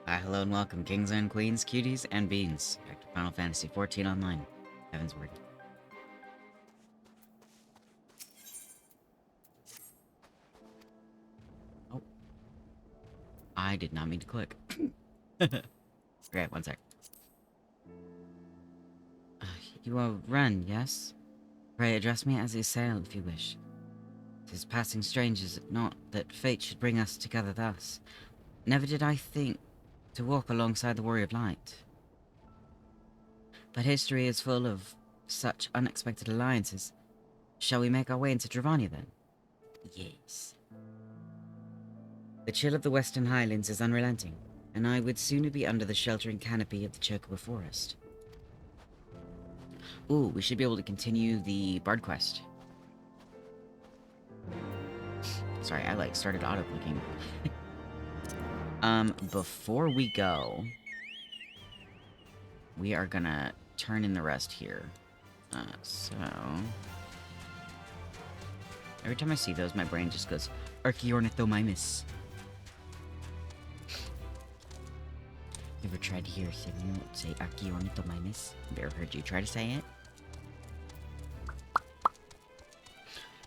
Hello and welcome, kings and queens, cuties, and beans, back to Final Fantasy XIV Online, Heavensward. Oh. I did not mean to click. Okay, one sec. You are Ren, yes? Pray address me as Eorzea if you wish. 'Tis passing strange, is it not, that fate should bring us together thus? Never did I think to walk alongside the Warrior of Light. But history is full of such unexpected alliances. Shall we make our way into Dravania then? Yes. The chill of the Western Highlands is unrelenting, and I would sooner be under the sheltering canopy of the Chocobo forest. Ooh, we should be able to continue the Bard quest. Sorry, I started auto-clicking. Before we go, we are gonna turn in the rest here. So... Every time I see those, my brain just goes, Archaeornithomimus. You ever tried to hear someone say Archaeornithomimus? Have I ever heard you try to say it?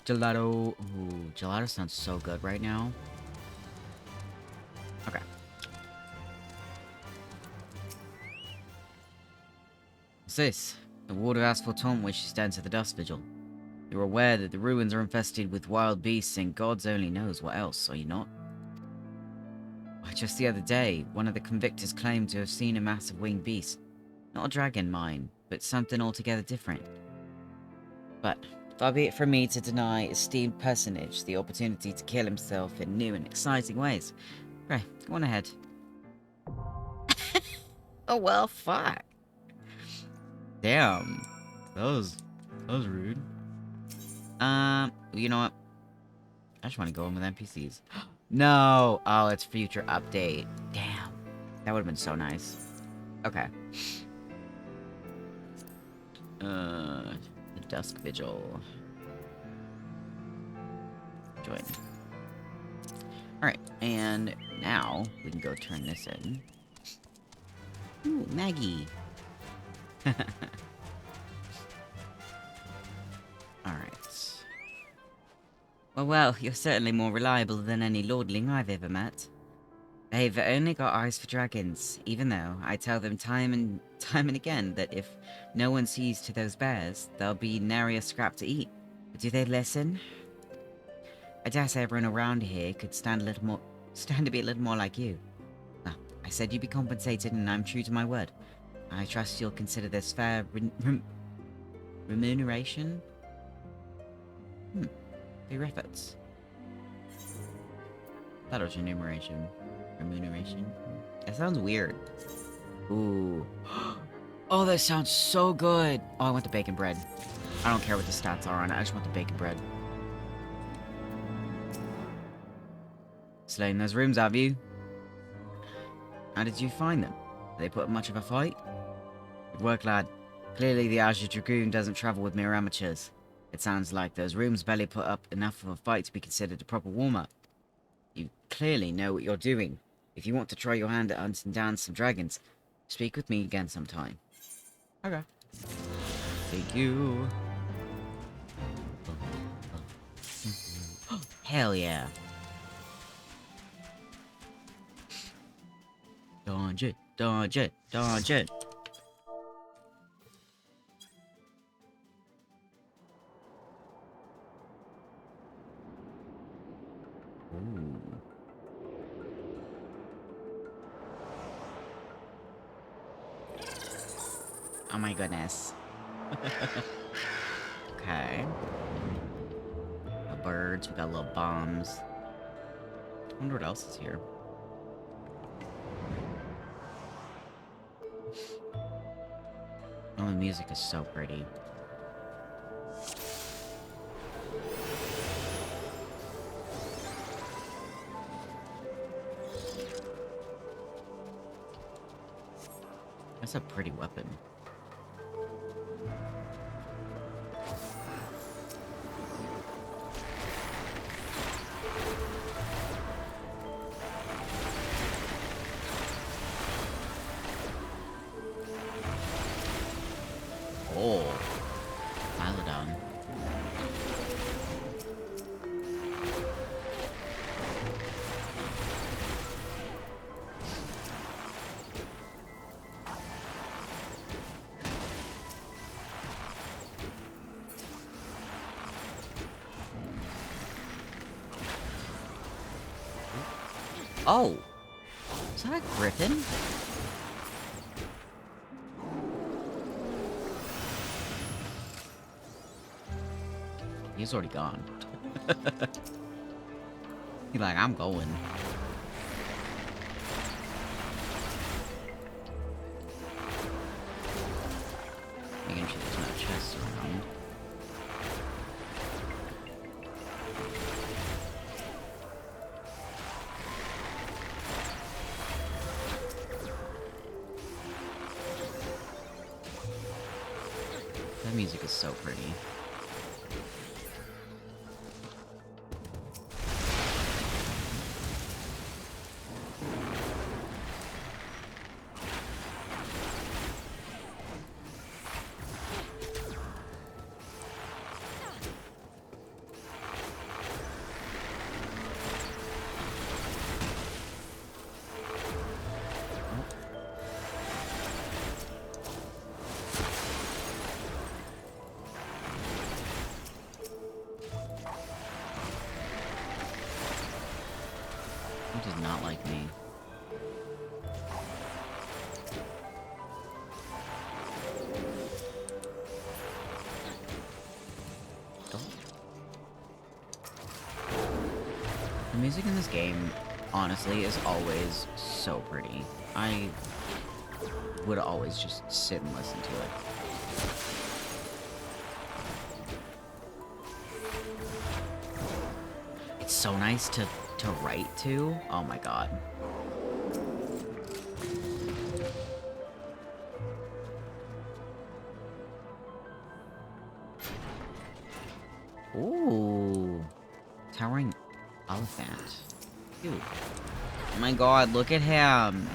Gelato. Ooh, gelato sounds so good right now. Okay. What's this? The ward of Asphaltum which stands at the Dust Vigil. You're aware that the ruins are infested with wild beasts and gods only knows what else, are you not? Why, just the other day, one of the convictors claimed to have seen a massive winged beast. Not a dragon, mind, but something altogether different. But far be it from me to deny esteemed personage the opportunity to kill himself in new and exciting ways. Right, go on ahead. Oh well, fuck. Damn. That was rude. You know what? I just want to go in with NPCs. No! Oh, it's future update. Damn. That would have been so nice. Okay. The Dusk Vigil. Join. Alright, and now we can go turn this in. Ooh, Maggie. Alright. Well, you're certainly more reliable than any lordling I've ever met. They've only got eyes for dragons, even though I tell them time and again that if no one sees to those bears, there'll be nary a scrap to eat. But do they listen? I dare say everyone around here could stand to be a little more like you. Well, I said you'd be compensated, and I'm true to my word. I trust you'll consider this fair remuneration? For your efforts. That was remuneration. Remuneration? That sounds weird. Ooh. Oh, that sounds so good! Oh, I want the bacon bread. I don't care what the stats are on it, I just want the bacon bread. Slaying those rooms, have you? How did you find them? Did they put up much of a fight? Good work, lad. Clearly the Azure Dragoon doesn't travel with mere amateurs. It sounds like those rooms barely put up enough of a fight to be considered a proper warm-up. You clearly know what you're doing. If you want to try your hand at hunting down some dragons, speak with me again sometime. Okay. Thank you. Hell yeah. Dodge it, dodge it, dodge it. Ooh. Oh my goodness. Okay. Got birds, we got little bombs. I wonder what else is here. Oh, the music is so pretty. That's a pretty weapon. Oh! Is that a griffin? He's already gone. He's like, I'm going. Making sure there's no chests around. That music is so pretty. He does not like me. The music in this game, honestly, is always so pretty. I would always just sit and listen to it. It's so nice to write to. Oh my god. Ooh. Towering elephant. Dude. Oh my god, look at him.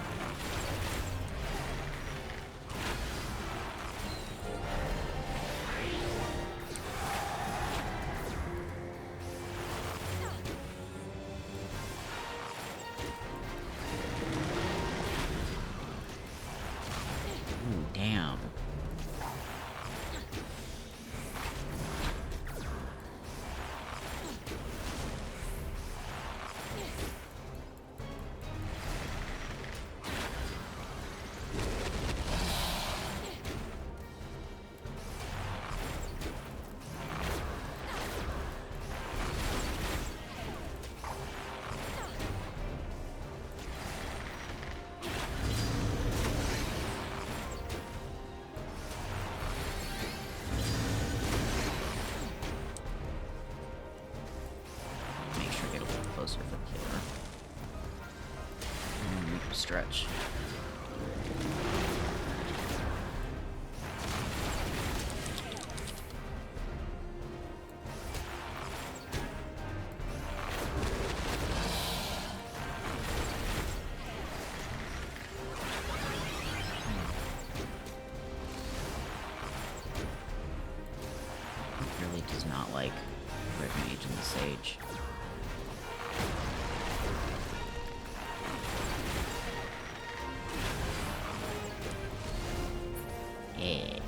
Ooh, damn. Make sure I get a little closer for the killer. And make him stretch. He really does not like Red Mage and the Sage. Yeah.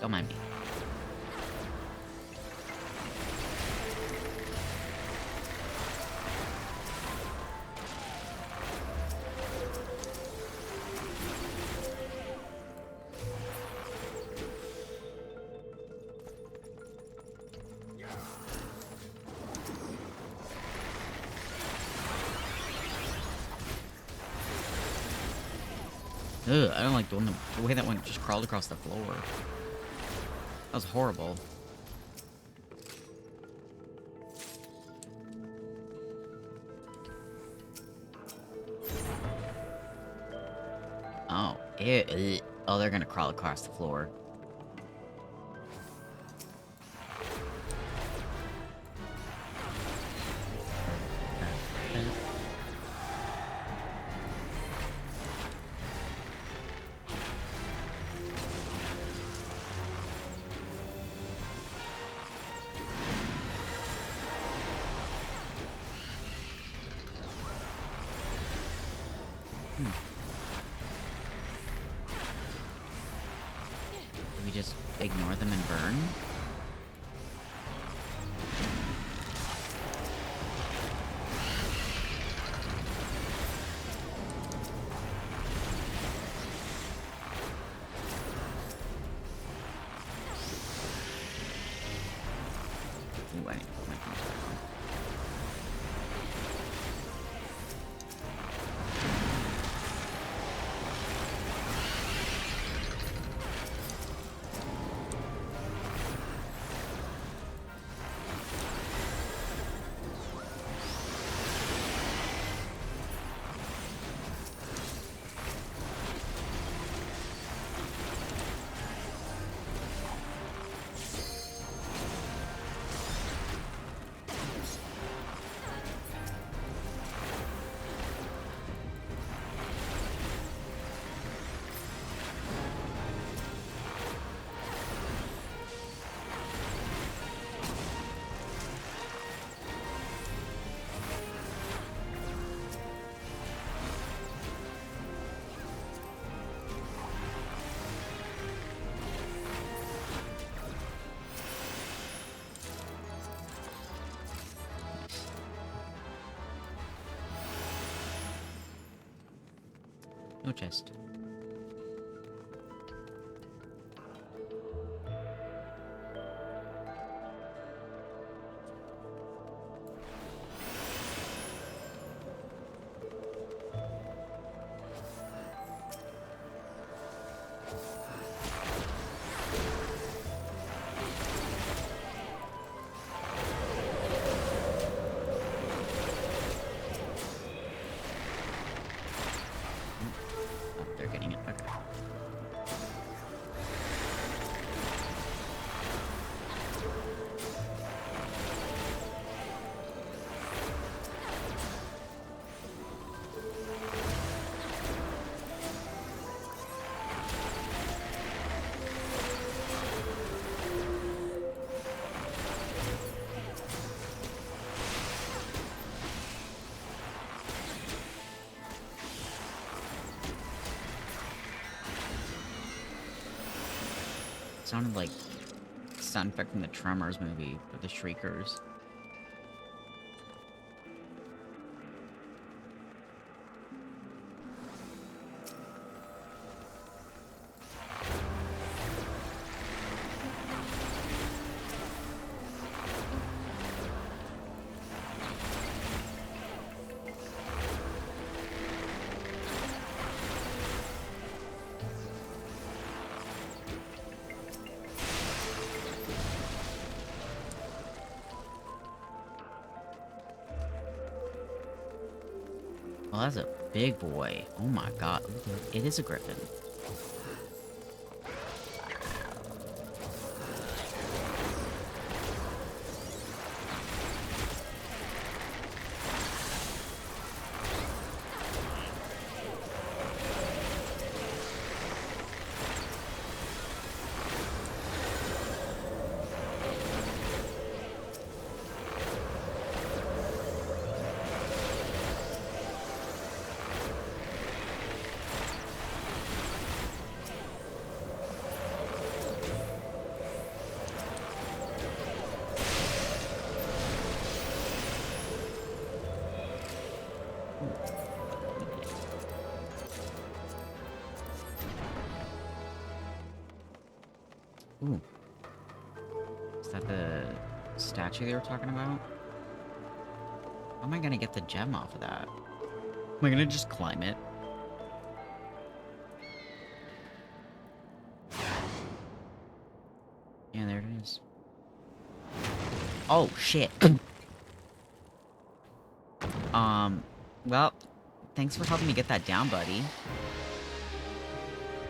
Don't mind me. Ugh, I don't like doing the way that one just crawled across the floor. That was horrible. Oh, ew. Oh, they're gonna crawl across the floor. Do we just ignore them and burn? Ooh, I need to put my things back on. No chest. Oh, they're getting it. Okay. Sounded like sound effect from the Tremors movie with the Shriekers. Well, that's a big boy. Oh my god. It is a griffin. Ooh. Is that the statue they were talking about? How am I gonna get the gem off of that? Am I gonna just climb it? Yeah, there it is. Oh, shit. Well, thanks for helping me get that down, buddy.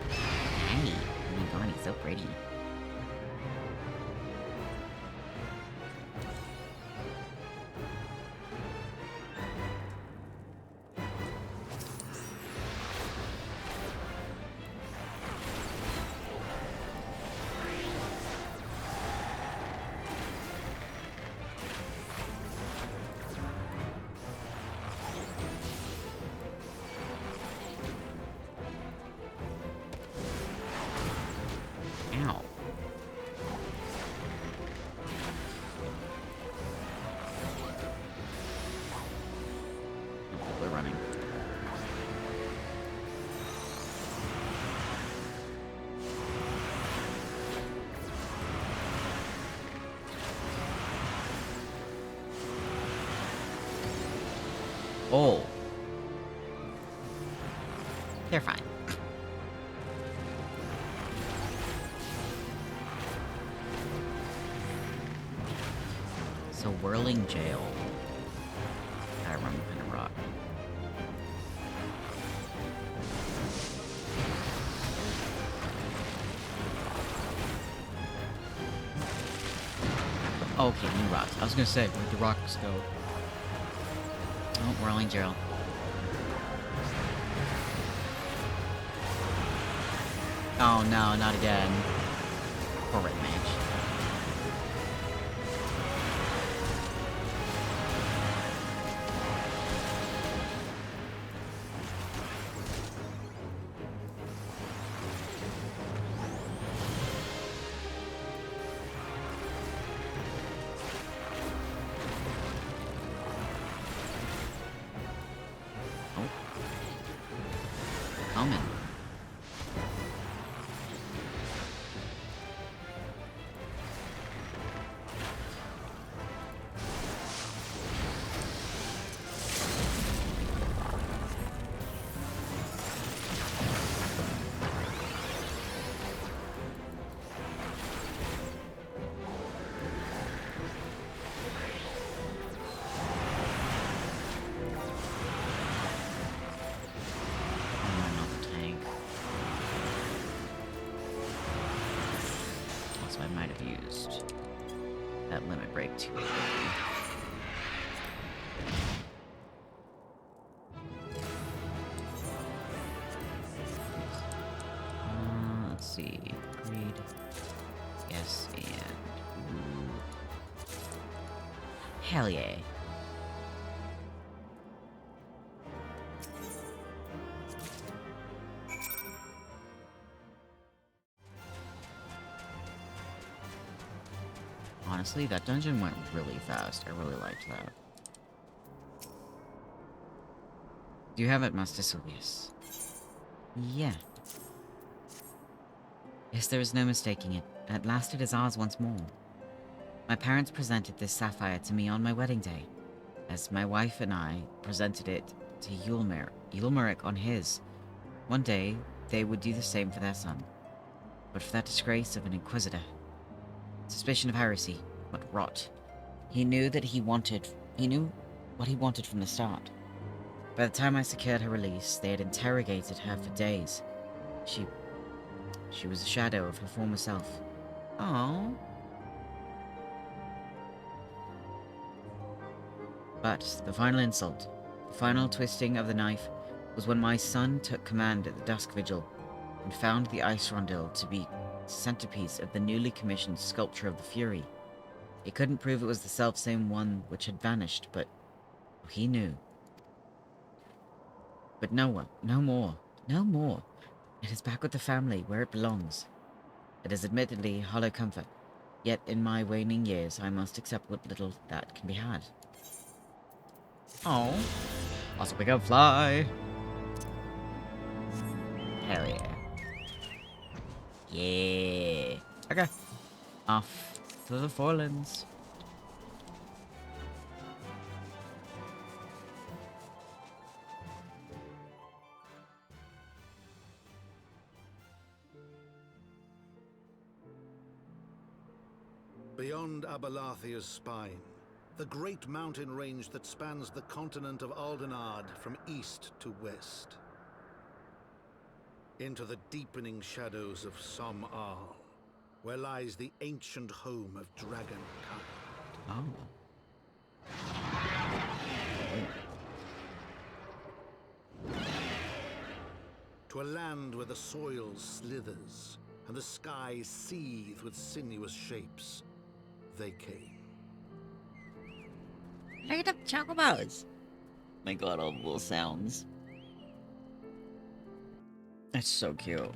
Hey, oh my god, he's so pretty. Ow. We're running. Oh. They're fine. So, Whirling Jail. I remember behind a rock. Okay, new rocks. I was gonna say, where'd the rocks go? Oh, Whirling Jail. Oh no, not again. Poor red mage. Oh. Coming. I might have used that limit break too early. Let's see. Greed. Yes, and... Ooh. Hell yeah. Honestly, that dungeon went really fast. I really liked that. Do you have it, Master Sylvius? Yeah. Yes, there is no mistaking it. At last it is ours once more. My parents presented this sapphire to me on my wedding day, as my wife and I presented it to Eulmeric on his. One day, they would do the same for their son. But for that disgrace of an Inquisitor. Suspicion of heresy. What rot. He knew what he wanted from the start. By the time I secured her release, they had interrogated her for days. She was a shadow of her former self. Oh. But the final insult, the final twisting of the knife, was when my son took command at the Dusk Vigil and found the ice rondel to be the centerpiece of the newly commissioned sculpture of the Fury. He couldn't prove it was the selfsame one which had vanished, but he knew. But no more. It is back with the family, where it belongs. It is admittedly hollow comfort, yet in my waning years I must accept what little that can be had. Oh. Also pick up fly. Hell yeah. Yeah. Okay. Off to the Forelands. Beyond Abalathia's spine, the great mountain range that spans the continent of Aldenard from east to west. Into the deepening shadows of Som-Al, where lies the ancient home of dragonkind. Oh. To a land where the soil slithers and the skies seethe with sinuous shapes, they came. Look at the Chocobos! My god, all the little sounds. That's so cute.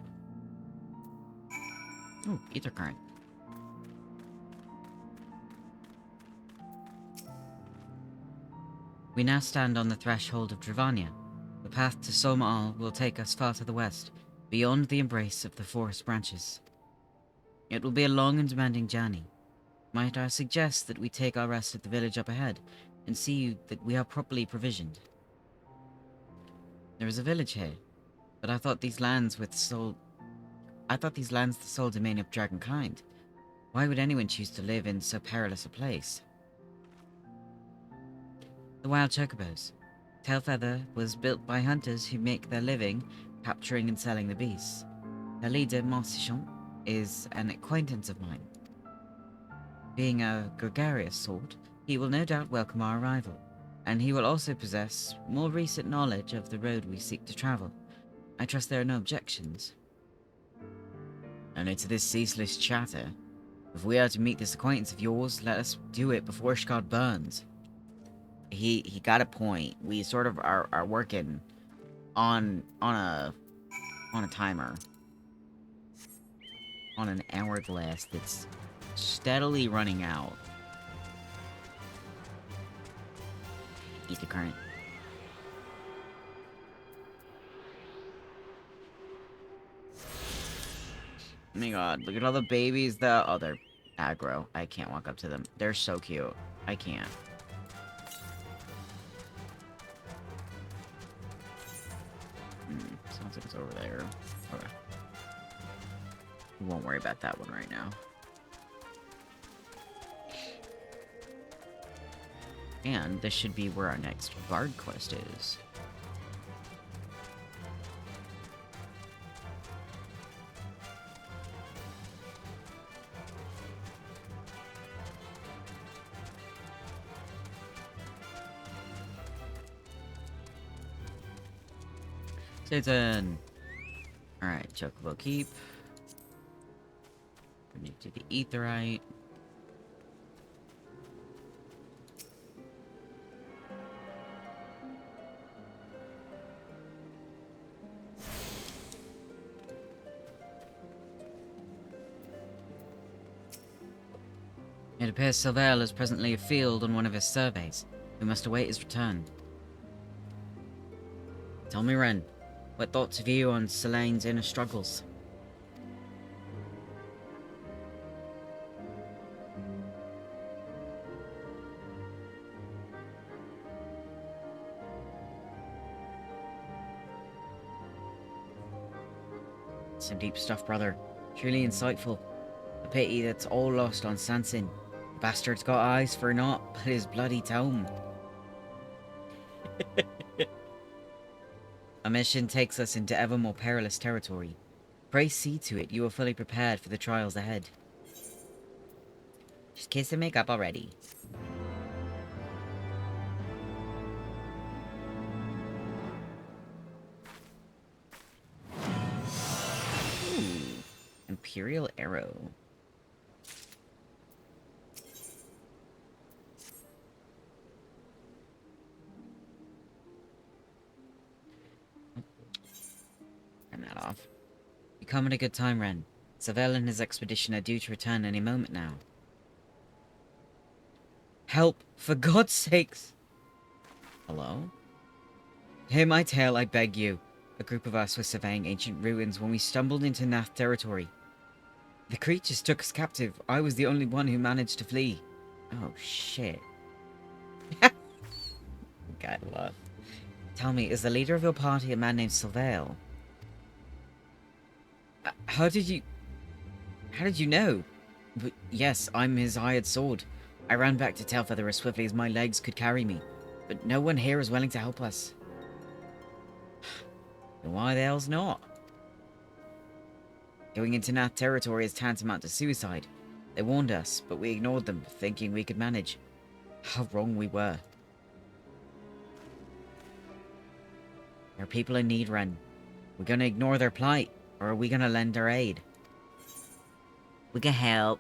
Ooh, ether current. We now stand on the threshold of Dravania. The path to Som-Al will take us far to the west, beyond the embrace of the forest branches. It will be a long and demanding journey. Might I suggest that we take our rest at the village up ahead, and see that we are properly provisioned? There is a village here, but I thought these lands the sole domain of dragonkind. Why would anyone choose to live in so perilous a place? The wild Chocobos. Tailfeather was built by hunters who make their living capturing and selling the beasts. Their leader, Marcichon, is an acquaintance of mine. Being a gregarious sort, he will no doubt welcome our arrival, and he will also possess more recent knowledge of the road we seek to travel. I trust there are no objections. Only to this ceaseless chatter. If we are to meet this acquaintance of yours, let us do it before Ishgard burns. He got a point. We sort of are working on a timer. On an hourglass that's steadily running out. Ether current. Oh my god, look at all the babies. They're aggro. I can't walk up to them. They're so cute. I can't. Sounds like it's over there. Okay. We won't worry about that one right now. And this should be where our next bard quest is. Satan! Alright, Chocobo Keep. We need to do the Aetheryte. It appears Silvel is presently afield on one of his surveys. We must await his return. Tell me, Ren, what thoughts have you on Selene's inner struggles? Some deep stuff, brother. Truly insightful. A pity that's all lost on Sansin. The bastard's got eyes for naught but his bloody tome. Our mission takes us into ever more perilous territory. Pray see to it you are fully prepared for the trials ahead. Just kiss and make up already. Ooh, Imperial Arrow. Turn that off. You come at a good time, Ren. Silvel and his expedition are due to return any moment now. Help! For God's sakes! Hello? Hear my tale, I beg you. A group of us were surveying ancient ruins when we stumbled into Nath territory. The creatures took us captive. I was the only one who managed to flee. Oh, shit. God, what? Tell me, is the leader of your party a man named Sylvail? How did you know? But yes, I'm his hired sword. I ran back to Telfeather as swiftly as my legs could carry me. But no one here is willing to help us. Then why the hell's not? Going into Nath territory is tantamount to suicide. They warned us, but we ignored them, thinking we could manage. How wrong we were. There are people in need, Ren. We're gonna ignore their plight, or are we gonna lend our aid? We can help.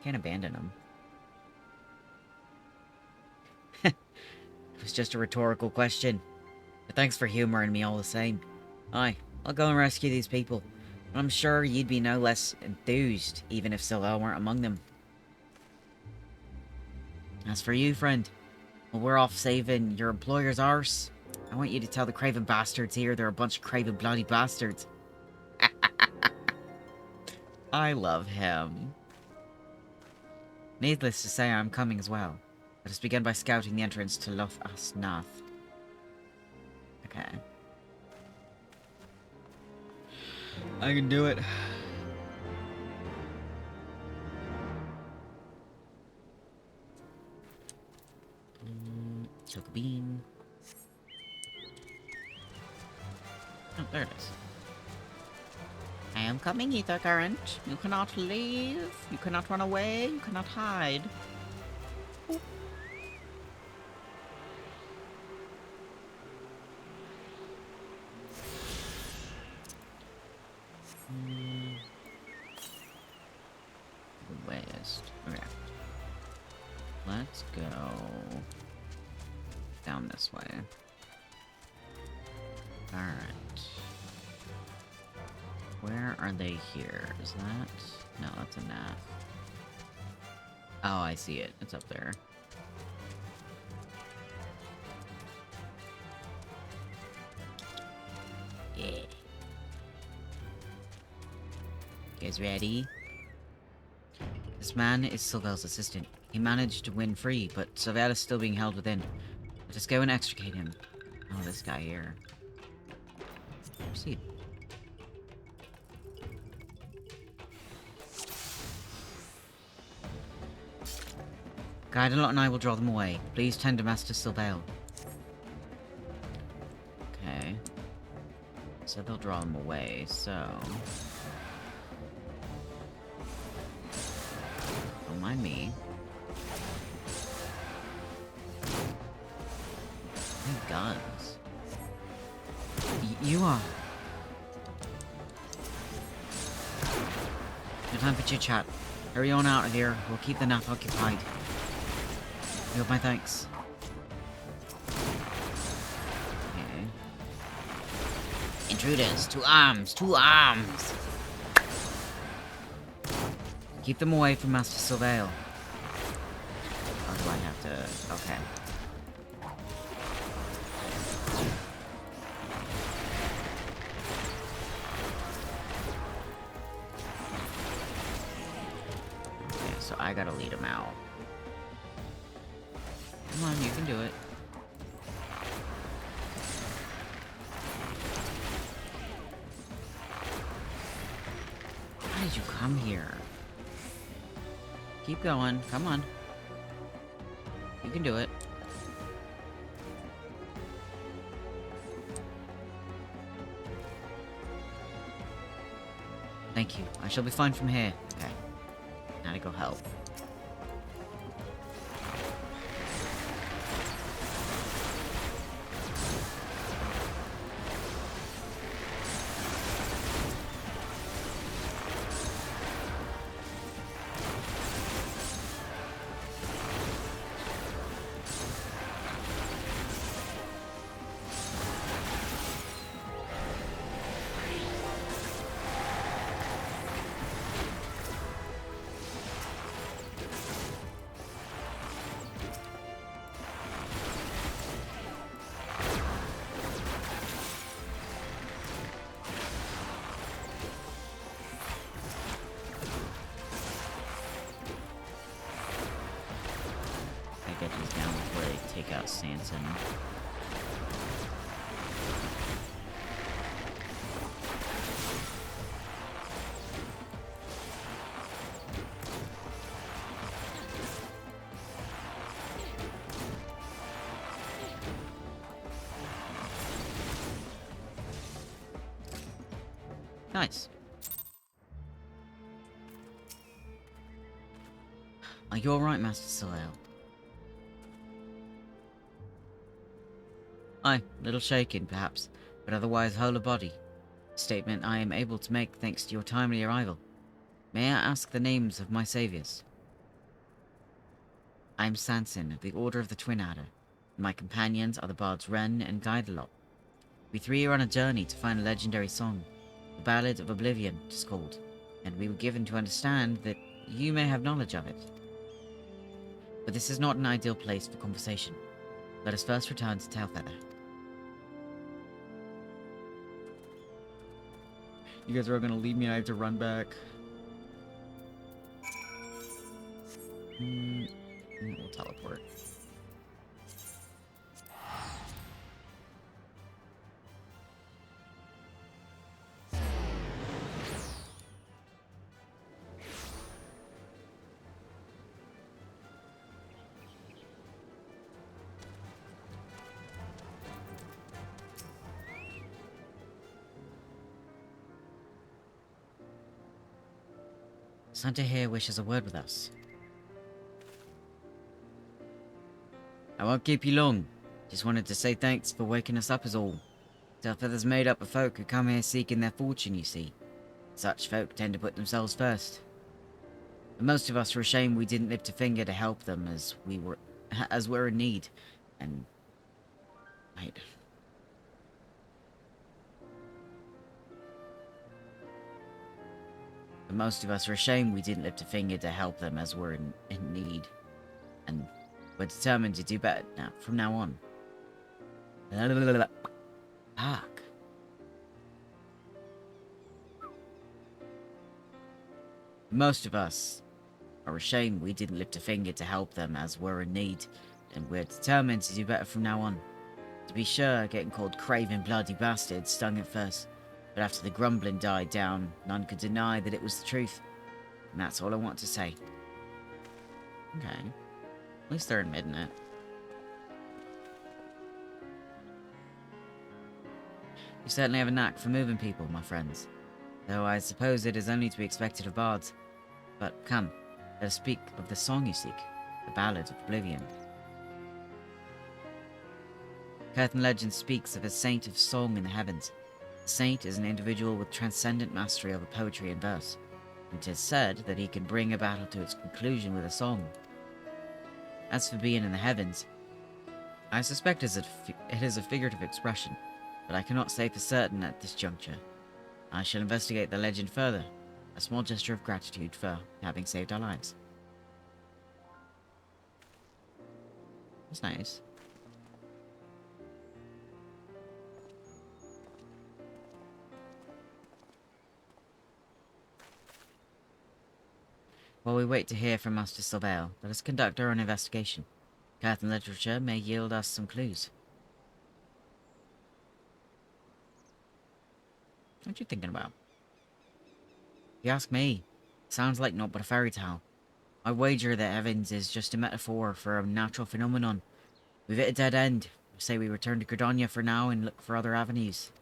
Can't abandon them. It was just a rhetorical question. But thanks for humoring me all the same. Aye, I'll go and rescue these people. But I'm sure you'd be no less enthused, even if Sylvail weren't among them. As for you, friend, well, we're off saving your employer's arse. I want you to tell the craven bastards here they're a bunch of craven bloody bastards. I love him. Needless to say, I'm coming as well. Let us begin by scouting the entrance to Loth Asnath. Okay. I can do it. Took a bean. Oh, there it is. I am coming, Ether Current. You cannot leave. You cannot run away. You cannot hide. Ooh. West. Okay. Let's go down this way. Alright. Where are they here? Is that... No, that's a Nath. Oh, I see it. It's up there. Yeah. You guys ready? This man is Sylvail's assistant. He managed to win free, but Sylvail is still being held within. Let us go and extricate him. Oh, this guy here. Proceed. Guidelot and I will draw them away. Please tend to Master Sylvail. Okay. So they'll draw them away, so... Don't mind me. My guns. You are... No time for chit-chat. Hurry on out of here. We'll keep the Nath occupied. You have my thanks. Okay. Intruders, to arms, to arms! Keep them away from Master Sylvail. Or do I have to... Okay. Okay, so I gotta lead him out. Come on, you can do it. How did you come here? Keep going. Come on. You can do it. Thank you. I shall be fine from here. Okay. Now to go help. get these down before they take out Sanson. Nice. Are you alright, Master Soil? Aye, a little shaken, perhaps, but otherwise whole of body. A statement I am able to make thanks to your timely arrival. May I ask the names of my saviors? I am Sanson of the Order of the Twin Adder, and my companions are the bards Ren and Guidelot. We three are on a journey to find a legendary song. The Ballad of Oblivion, it is called, and we were given to understand that you may have knowledge of it. But this is not an ideal place for conversation. Let us first return to Tailfeather. You guys are all gonna leave me and I have to run back. We'll teleport. Santa here wishes a word with us. I won't keep you long. Just wanted to say thanks for waking us up is all. Tailfeather's made up of folk who come here seeking their fortune, you see. Such folk tend to put themselves first. But most of us were ashamed we didn't lift a finger to help them as we're in need. And... wait. But most of us are ashamed we didn't lift a finger to help them as we're in need. And we're determined to do better from now on. Fuck. Most of us are ashamed we didn't lift a finger to help them as we're in need. And we're determined to do better from now on. To be sure, getting called craven bloody bastards stung at first. But after the grumbling died down, none could deny that it was the truth. And that's all I want to say. Okay. At least they're admitting it. You certainly have a knack for moving people, my friends. Though I suppose it is only to be expected of bards. But come, let us speak of the song you seek. The Ballad of Oblivion. Curtain legend speaks of a saint of song in the heavens. The saint is an individual with transcendent mastery over poetry and verse, and it is said that he can bring a battle to its conclusion with a song. As for being in the heavens, I suspect it is a figurative expression, but I cannot say for certain at this juncture. I shall investigate the legend further, a small gesture of gratitude for having saved our lives. That's nice. While we wait to hear from Master Sylvail, let us conduct our own investigation. Curtain literature may yield us some clues. What you thinking about? If you ask me, it sounds like naught but a fairy tale. I wager that Heavens is just a metaphor for a natural phenomenon. We've hit a dead end. Say we return to Credonia for now and look for other avenues.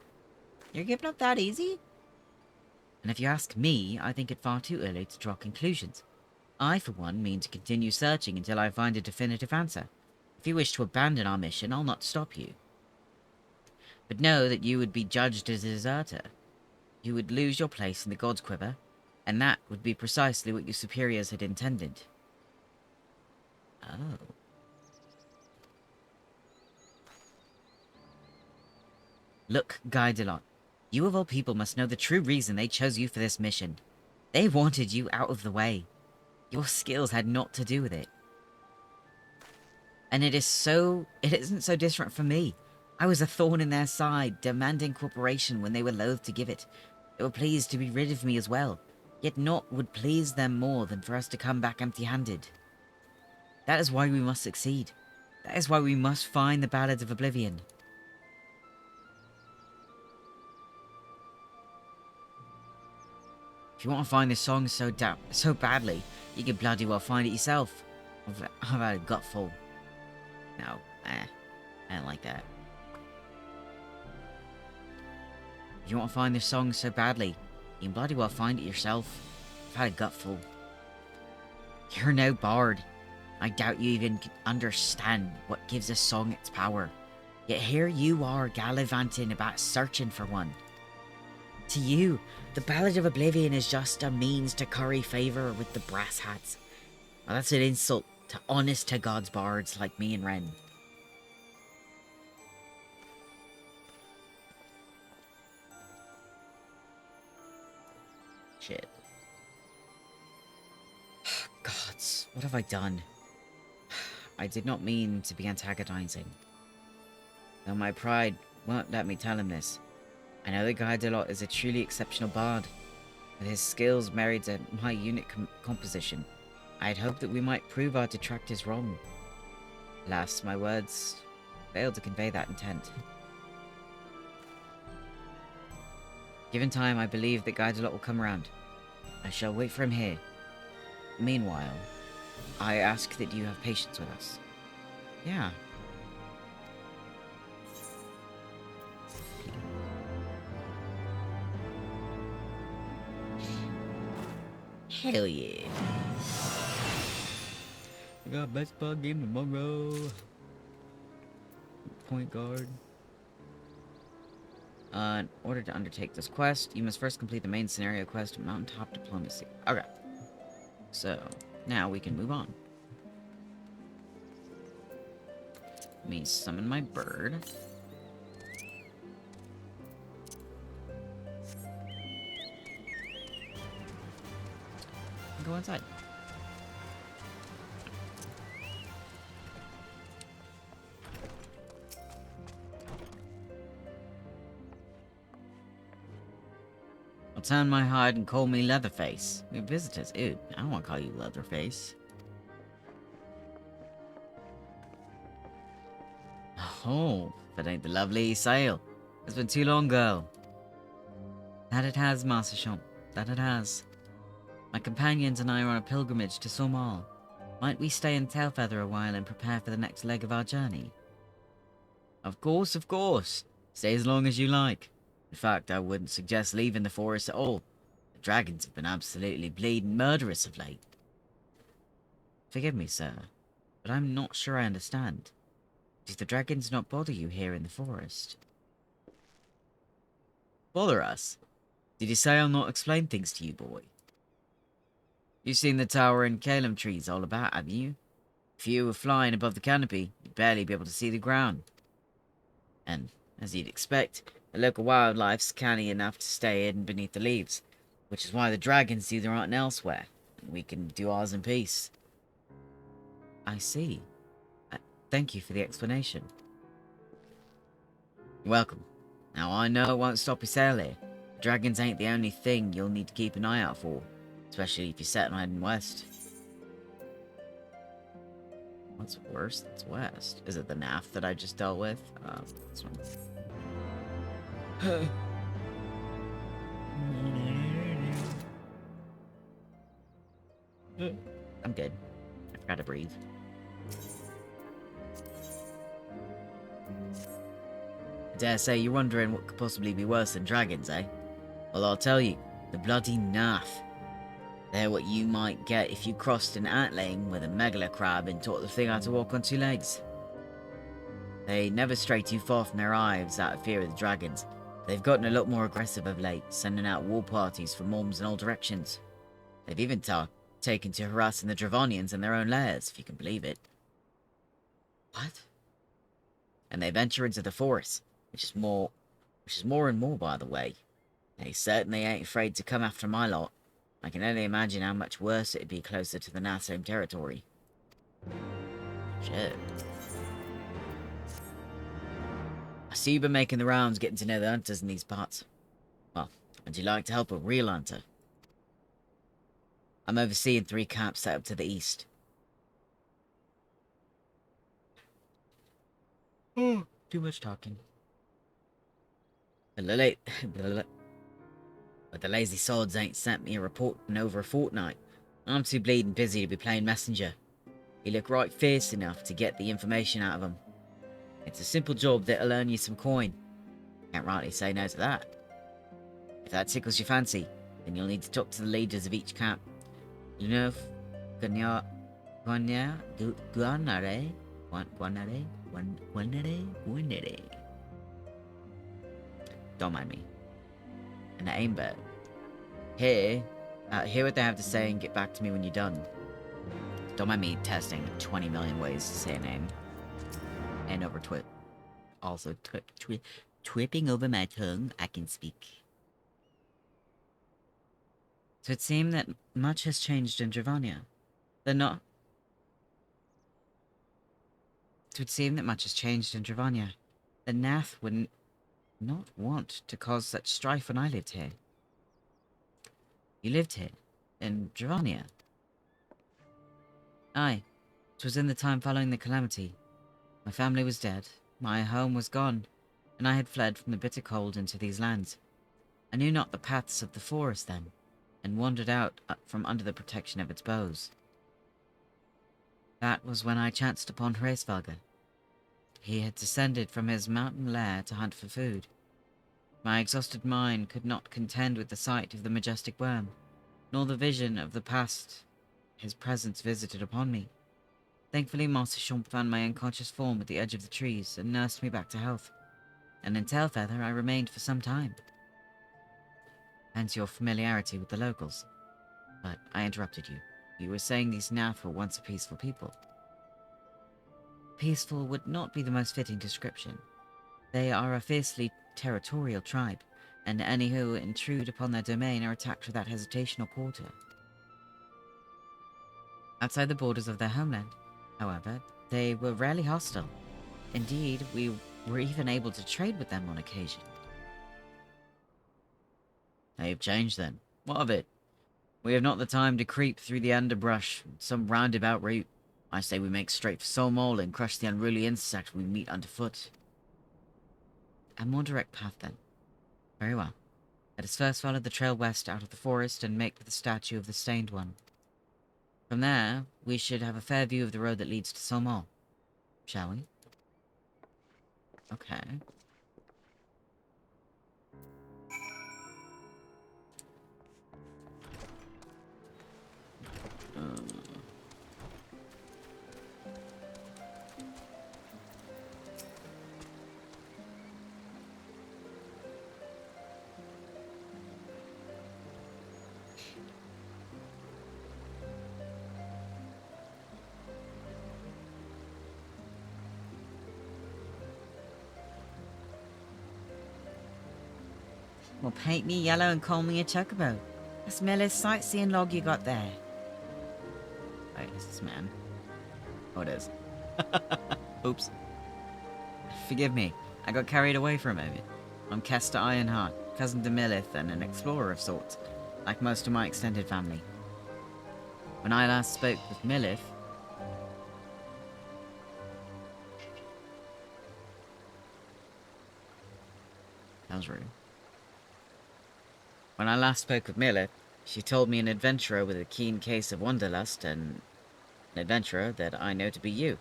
You're giving up that easy? And if you ask me, I think it far too early to draw conclusions. I, for one, mean to continue searching until I find a definitive answer. If you wish to abandon our mission, I'll not stop you. But know that you would be judged as a deserter. You would lose your place in the God's Quiver, and that would be precisely what your superiors had intended. Oh. Look, Guidelot, you of all people must know the true reason they chose you for this mission. They wanted you out of the way. Your skills had naught to do with it. And it isn't so different from me. I was a thorn in their side, demanding cooperation when they were loath to give it. They were pleased to be rid of me as well, yet naught would please them more than for us to come back empty-handed. That is why we must succeed. That is why we must find the Ballads of Oblivion. If you want to find this song so badly, you can bloody well find it yourself. I've had a gutful. No, I don't like that. If you want to find this song so badly, you can bloody well find it yourself. I've had a gutful. You're no bard. I doubt you even can understand what gives a song its power. Yet here you are gallivanting about searching for one. To you, the Ballad of Oblivion is just a means to curry favour with the brass hats. Well, that's an insult to honest-to-God's bards like me and Ren. Shit. Gods, what have I done? I did not mean to be antagonizing. Though my pride won't let me tell him this. I know that Guy Delot is a truly exceptional bard, with his skills married to my unique composition. I had hoped that we might prove our detractors wrong. Alas, my words failed to convey that intent. Given time, I believe that Guy Delot will come around. I shall wait for him here. Meanwhile, I ask that you have patience with us. Yeah. Hell yeah. I got baseball game tomorrow. Point guard. In order to undertake this quest, you must first complete the main scenario quest, Mountaintop Diplomacy. Okay. So, now we can move on. Let me summon my bird. Go inside. I'll tan my hide and call me Leatherface. We have visitors. Ew, I don't want to call you Leatherface. Oh, if it ain't the lovely Sail. It's been too long, girl. That it has, Master Champ. That it has. My companions and I are on a pilgrimage to Somal. Might we stay in Tailfeather a while and prepare for the next leg of our journey? Of course, of course. Stay as long as you like. In fact, I wouldn't suggest leaving the forest at all. The dragons have been absolutely bleeding murderous of late. Forgive me, sir, but I'm not sure I understand. Do the dragons not bother you here in the forest? Bother us? Did you say I'll not explain things to you, boy? You've seen the tower and Calum trees all about, haven't you? If you were flying above the canopy, you'd barely be able to see the ground. And, as you'd expect, the local wildlife's canny enough to stay hidden beneath the leaves, which is why the dragons do their hunting elsewhere, and we can do ours in peace. I see. Thank you for the explanation. You're welcome. Now I know it won't stop you sail here. Dragons ain't the only thing you'll need to keep an eye out for, especially if you're set on heading west. What's worse than's west? Is it the NAF that I just dealt with? This one. I'm good. I forgot to breathe. I dare say you're wondering what could possibly be worse than dragons, eh? Well, I'll tell you. The bloody NAF. They're what you might get if you crossed an antling with a megala crab and taught the thing how to walk on two legs. They never stray too far from their hives out of fear of the dragons. They've gotten a lot more aggressive of late, sending out war parties from Orms in all directions. They've even taken to harassing the Dravonians in their own lairs, if you can believe it. What? And they venture into the forest, which is more and more, by the way. They certainly ain't afraid to come after my lot. I can only imagine how much worse it'd be closer to the NAF's home territory. Shit. I see you've been making the rounds getting to know the hunters in these parts. Well, would you like to help a real hunter? I'm overseeing 3 camps set up to the east. Oh, too much talking. But the but the lazy sods ain't sent me a report in over a fortnight. I'm too bleeding busy to be playing messenger. You look right fierce enough to get the information out of them. It's a simple job that'll earn you some coin. Can't rightly say no to that. If that tickles your fancy, then you'll need to talk to the leaders of each camp. You know, Guanare, Guanare. Don't mind me. And Aimbert. Hear what they have to say and get back to me when you're done. Don't mind me testing 20 million ways to say a name. And over twipping over my tongue, I can speak. So it seemed that much has changed in Dravania. The Nath would not want to cause such strife when I lived here. You lived here, in Dravania? Aye. 'Twas in the time following the calamity. My family was dead, my home was gone, and I had fled from the bitter cold into these lands. I knew not the paths of the forest then, and wandered out from under the protection of its boughs. That was when I chanced upon Hraesvelgr. He had descended from his mountain lair to hunt for food. My exhausted mind could not contend with the sight of the majestic worm, nor the vision of the past his presence visited upon me. Thankfully, Master Chomp found my unconscious form at the edge of the trees and nursed me back to health. And in Tailfeather I remained for some time. Hence your familiarity with the locals. But I interrupted you. You were saying these Nath were once a peaceful people. Peaceful would not be the most fitting description. They are a fiercely territorial tribe, and any who intrude upon their domain are attacked without hesitation or quarter. Outside the borders of their homeland, however, they were rarely hostile. Indeed, we were even able to trade with them on occasion. They've changed then. What of it? We have not the time to creep through the underbrush, some roundabout route. I say we make straight for Solmol and crush the unruly insect we meet underfoot. A more direct path, then. Very well. Let us first follow the trail west out of the forest and make for the statue of the Stained One. From there, we should have a fair view of the road that leads to Solmol. Shall we? Okay. Well, paint me yellow and call me a chocobo. A smelly sightseeing log you got there. Wait, is this man? Oh, it is. Oops. Forgive me. I got carried away for a moment. I'm Kester Ironheart, cousin to Millith and an explorer of sorts, like most of my extended family. When I last spoke with Millith... That was rude. When I last spoke with Millith, she told me an adventurer with a keen case of wanderlust and an adventurer that I know to be you.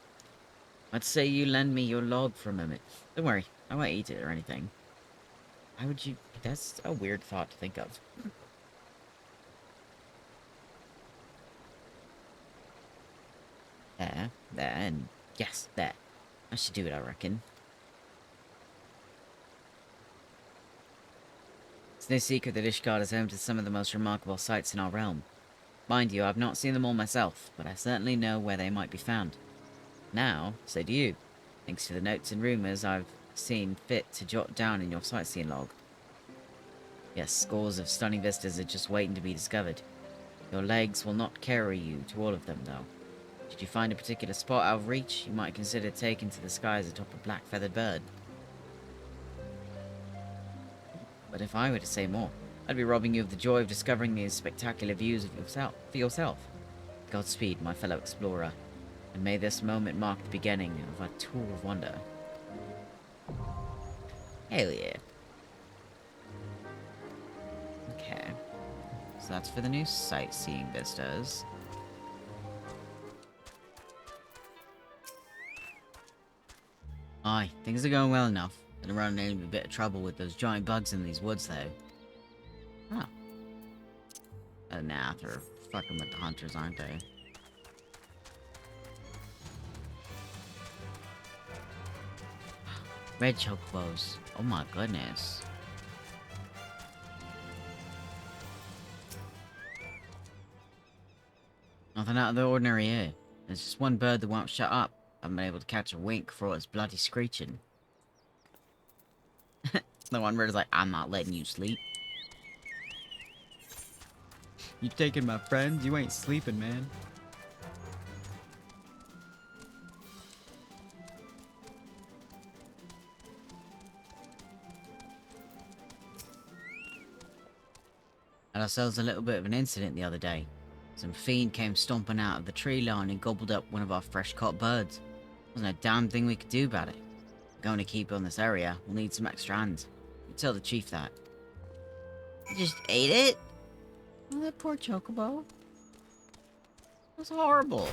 I'd say you lend me your log for a moment. Don't worry, I won't eat it or anything. Why would you... That's a weird thought to think of. There, and yes, there. I should do it, I reckon. It's no secret that Ishgard is home to some of the most remarkable sights in our realm. Mind you, I've not seen them all myself, but I certainly know where they might be found. Now, so do you, thanks to the notes and rumours I've seen fit to jot down in your sightseeing log. Yes, scores of stunning vistas are just waiting to be discovered. Your legs will not carry you to all of them, though. Should you find a particular spot out of reach, you might consider taking to the skies atop a black-feathered bird. But if I were to say more, I'd be robbing you of the joy of discovering these spectacular views of yourself. Godspeed, my fellow explorer, and may this moment mark the beginning of a tour of wonder. Hell yeah. Okay. So that's for the new sightseeing vistas. Aye, things are going well enough. Been running into a bit of trouble with those giant bugs in these woods, though. Oh. Nah, they're fucking with the hunters, aren't they? Red Chocobos. Oh my goodness. Nothing out of the ordinary here. There's just one bird that won't shut up. I haven't been able to catch a wink for all its bloody screeching. The one bird is like, I'm not letting you sleep. You taking my friends? You ain't sleeping, man. Had ourselves a little bit of an incident the other day. Some fiend came stomping out of the tree line and gobbled up one of our fresh caught birds. Wasn't a damn thing we could do about it. If we're going to keep on this area, we'll need some extra hands. You tell the chief that. You just ate it? Oh, that poor Chocobo. That's horrible.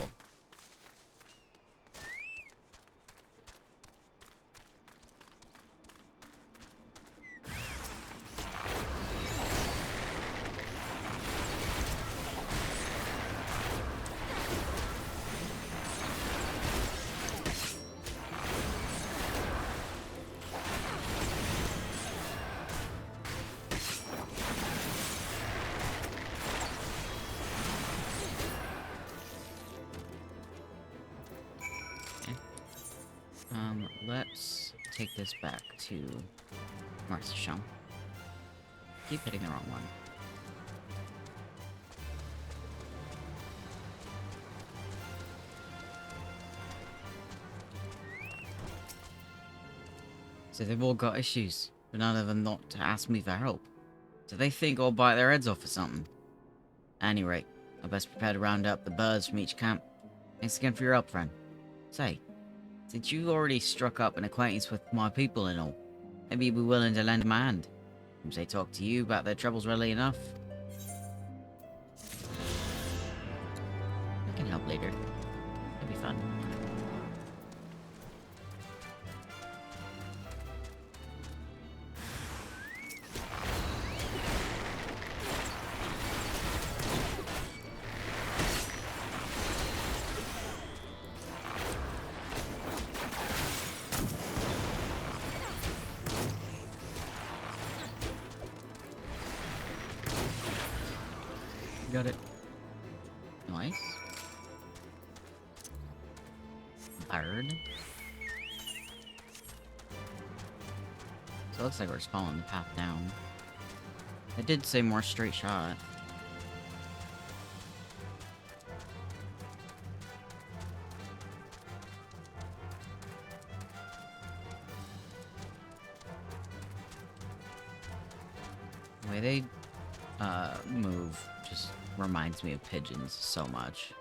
Let's take this back to Marsham. Keep hitting the wrong one. So they've all got issues, but none of them not to ask me for help. Do they think I'll bite their heads off or something? At any rate, I best prepare to round up the birds from each camp. Thanks again for your help, friend. Say, since you already struck up an acquaintance with my people and all, maybe you'd be willing to lend a hand. Perhaps they talk to you about their troubles readily enough. I can help later. It'll be fun. Got it. Nice. Bird. So it looks like we're following the path down. It did say more straight shot. The way they move just reminds me of pigeons so much.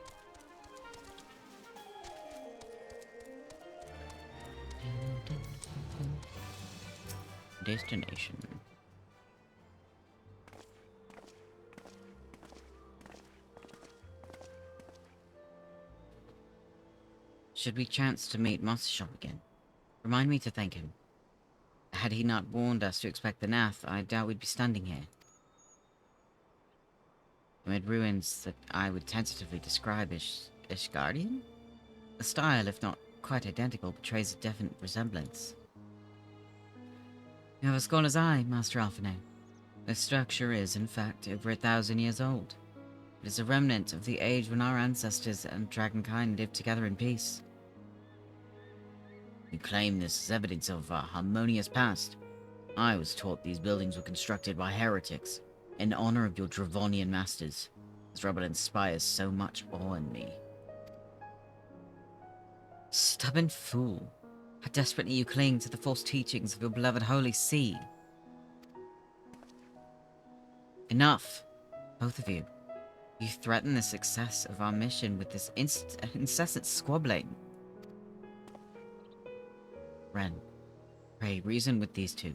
Destination. Should we chance to meet Master again, remind me to thank him. Had he not warned us to expect the Nath, I doubt we'd be standing here. Amid ruins that I would tentatively describe as Ishgardian? The style, if not quite identical, betrays a definite resemblance. You have a scholar's eye, Master Alphinae. This structure is, in fact, over 1,000 years old. It is a remnant of the age when our ancestors and dragonkind lived together in peace. You claim this as evidence of a harmonious past. I was taught these buildings were constructed by heretics, in honor of your Dravonian masters. This rubble inspires so much awe in me. Stubborn fool. How desperately you cling to the false teachings of your beloved Holy See. Enough, both of you. You threaten the success of our mission with this incessant squabbling. Ren, Pray, reason with these two.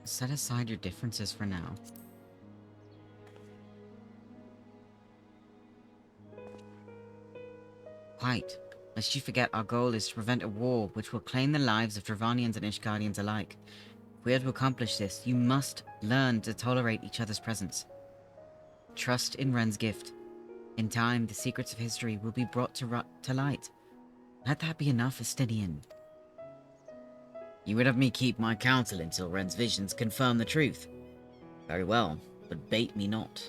Set aside your differences for now. Quite. Lest you forget, our goal is to prevent a war which will claim the lives of Dravanians and Ishgardians alike. If we are to accomplish this, you must learn to tolerate each other's presence. Trust in Ren's gift. In time, the secrets of history will be brought to light. Let that be enough, Estinian. You would have me keep my counsel until Ren's visions confirm the truth. Very well, but bait me not.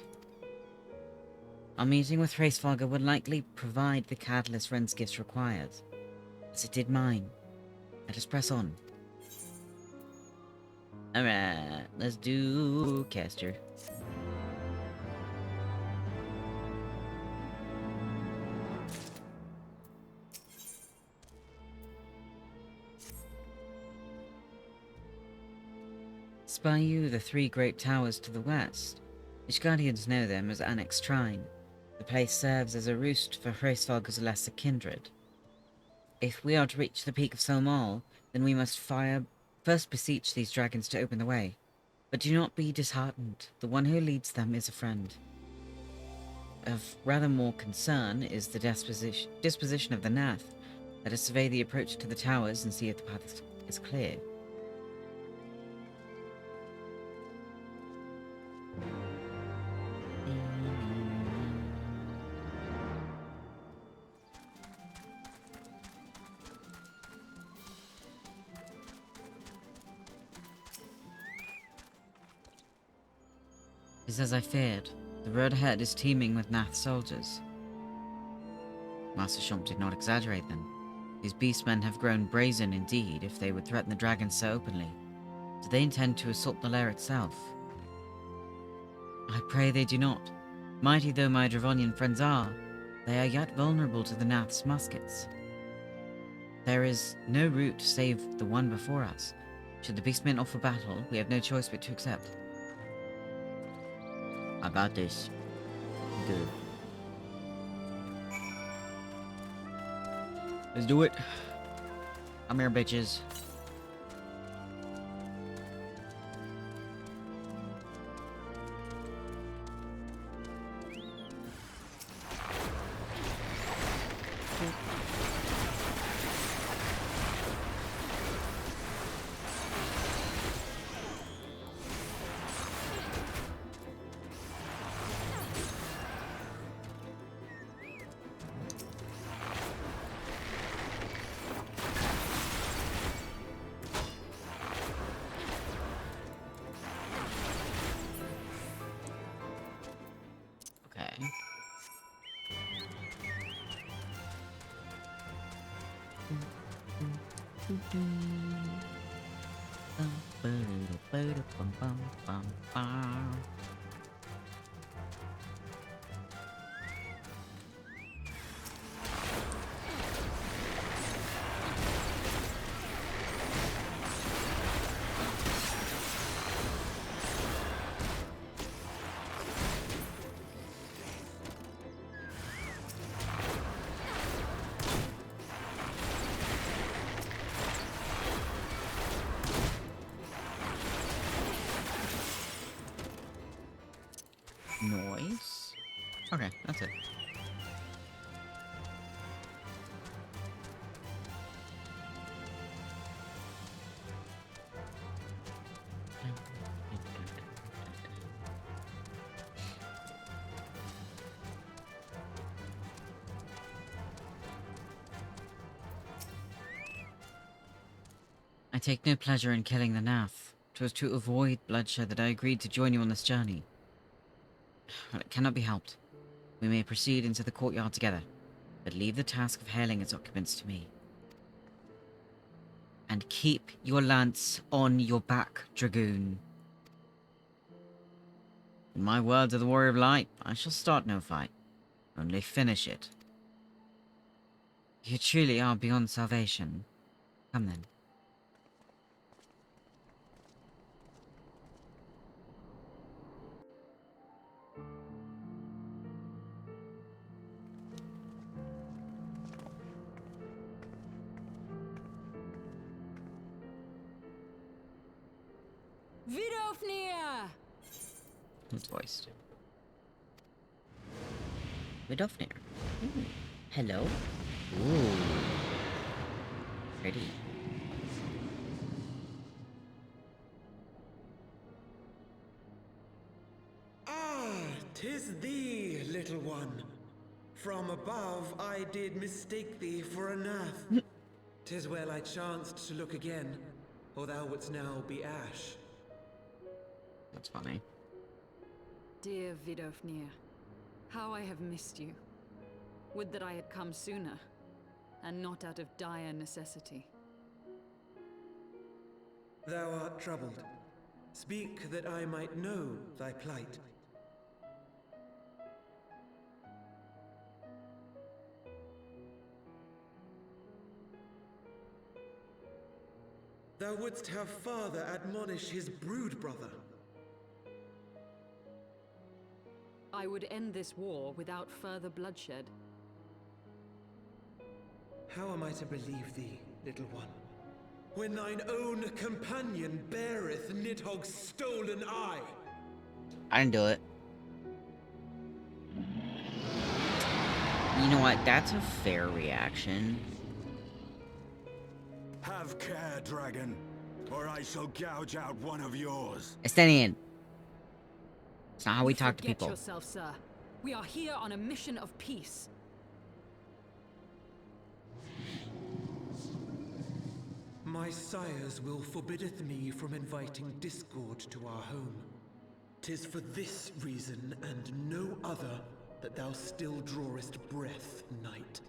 Our meeting with Hraesvalga would likely provide the catalyst Ren's gifts required, as it did mine. Let us press on. Alright, let's do caster. Spy you the three great towers to the west. Ishgardians know them as Annex Trine. The place serves as a roost for Hraesvalga's lesser kindred. If we are to reach the peak of Solmal, then we must first beseech these dragons to open the way. But do not be disheartened. The one who leads them is a friend. Of rather more concern is the disposition of the Nath. Let us survey the approach to the towers and see if the path is clear. It's as I feared. The road ahead is teeming with Nath soldiers. Master Shump did not exaggerate then. These beastmen have grown brazen indeed if they would threaten the dragons so openly. Do they intend to assault the lair itself? I pray they do not. Mighty though my Dravonian friends are, they are yet vulnerable to the Nath's muskets. There is no route save the one before us. Should the beastmen offer battle, we have no choice but to accept. I got this. Good. Let's do it. Come here, bitches. Noise? Okay, that's it. I take no pleasure in killing the Nath. 'Twas to avoid bloodshed that I agreed to join you on this journey. Well, it cannot be helped. We may proceed into the courtyard together, but leave the task of hailing its occupants to me. And keep your lance on your back, Dragoon. In my words of the Warrior of Light, I shall start no fight, only finish it. You truly are beyond salvation. Come then. Vidofnir! Who's voiced? Vidofnir. Hello. Ooh. Pretty. Ah, 'tis thee, little one. From above I did mistake thee for a nath. 'Tis well I chanced to look again, or thou wouldst now be ash. That's funny. Dear Vidofnir, how I have missed you. Would that I had come sooner, and not out of dire necessity. Thou art troubled. Speak that I might know thy plight. Thou wouldst have father admonish his brood brother. I would end this war without further bloodshed. How am I to believe thee, little one, when thine own companion beareth Nidhogg's stolen eye? I didn't do it. You know what? That's a fair reaction. Have care, dragon, or I shall gouge out one of yours. Estenian. It's not how we You talk to forget people. yourself, sir. We are here on a mission of peace. My sires will forbiddeth me from inviting discord to our home. 'Tis for this reason and no other that thou still drawest breath, knight.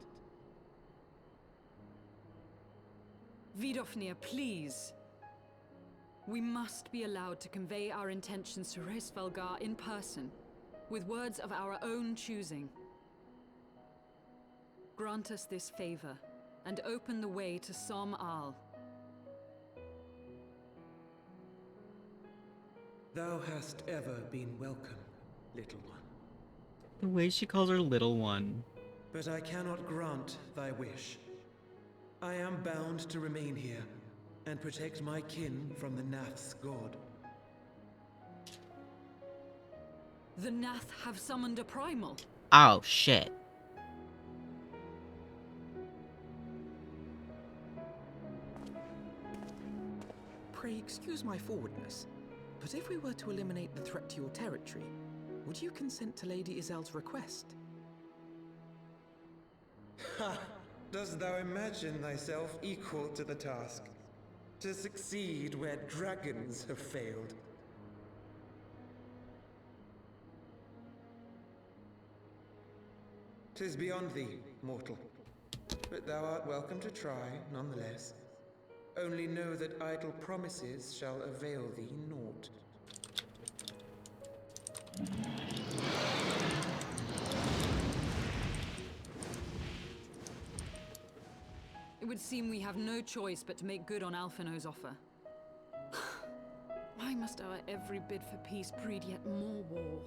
Vidofnir, please. We must be allowed to convey our intentions to Hraesvelgar in person, with words of our own choosing. Grant us this favor, and open the way to Som Al. Thou hast ever been welcome, little one. The way she calls her little one. But I cannot grant thy wish. I am bound to remain here and protect my kin from the Nath's god. The Nath have summoned a primal. Oh, shit. Pray excuse my forwardness, but if we were to eliminate the threat to your territory, would you consent to Lady Izel's request? Ha! Dost thou imagine thyself equal to the task? To succeed where dragons have failed? 'Tis beyond thee, mortal. But thou art welcome to try, nonetheless. Only know that idle promises shall avail thee naught. It would seem we have no choice but to make good on Alphino's offer. Why must our every bid for peace breed yet more war?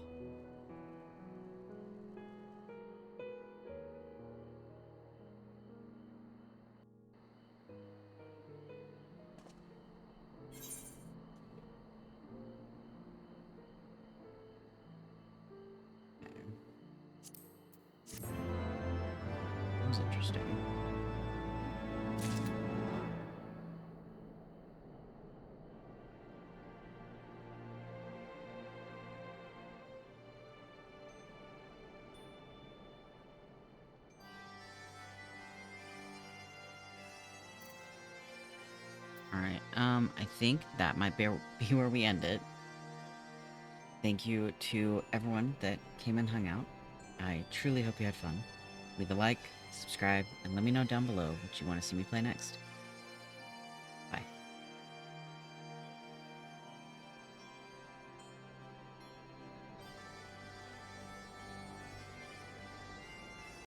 That was interesting. I think that might be where we end it. Thank you to everyone that came and hung out. I truly hope you had fun. Leave a like, subscribe, and let me know down below what you want to see me play next.